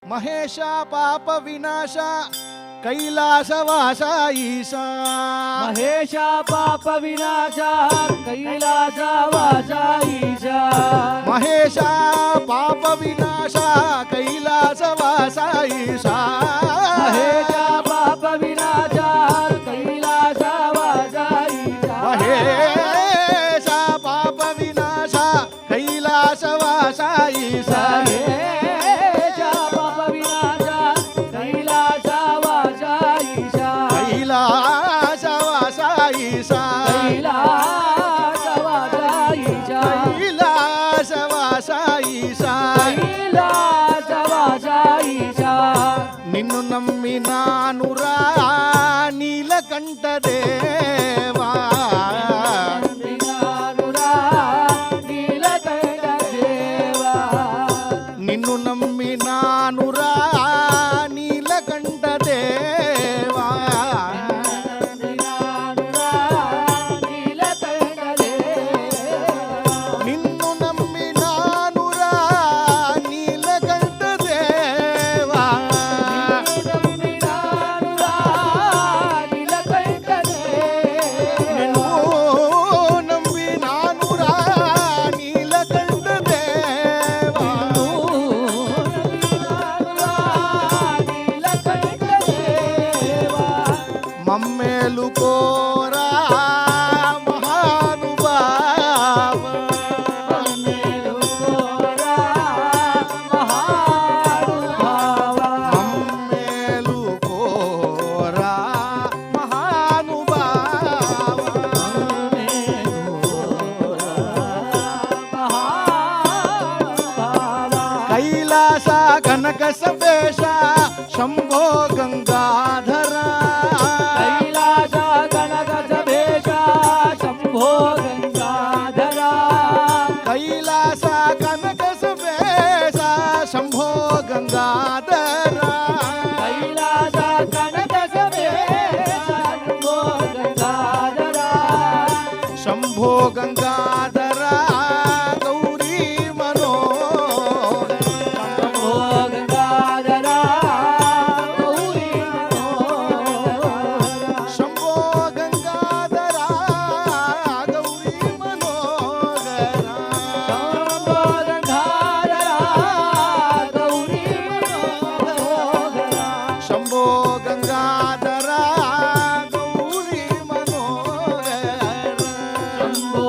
మహేశ పాప వినాశ కైలాసవాస ఈశా మహేశ పాప వినాశ కైలాసవాస ఈశా మహేశ పాప వినాశ కైలాసవాస ఈశా మహేశ పాప వినాశ కైలాసవాస ఈశా మహేశ పాప వినాశ కైలాసవాస ఈశా మహేశ పాప వినాశ కైలాసవాస ఈశా కైలాసవాస ఈశా కైలాసవాస ఈశా కైలాసవాస ఈశా కైలాసవాస ఈశా నిన్ను నమ్మినానురా నీలకంఠ దేవా వినానురా నీలకంఠ దేవా నిన్ను నమ్మినానురా నీలకంఠ దేవా వినానురా నీలకంఠ దేవా నిన్ను నమ్మినానురా నీలకంఠ దేవా వినానురా నీలకంఠ దేవా నిన్ను నమ్మినానురా నీలకంఠ దేవా వినానురా నీలకంఠ దేవా మమ్మేలు కోరా మహానుభావ మేలుకోరా మహానుభావ మమ్మేలు కోరా మహానుభావ కైలాస కనక సవేశ శంభో గంగాధర కైలాస కనక సభేశ శంభో గంగాధర కైలాస కనక సవేశ శంభో గంగాధర కైలాస కనక సభేశ శంభో గంగాధర శంభో గంగాధర గౌరీ మనోహర శంభో గంగాధర గౌరీ మనోహర శంభో గంగాధర గౌరీ మనోహర శంభో గంగాధర గౌరీ మనోహర శంభో గంగాధర గౌరీ మనోహర శంభో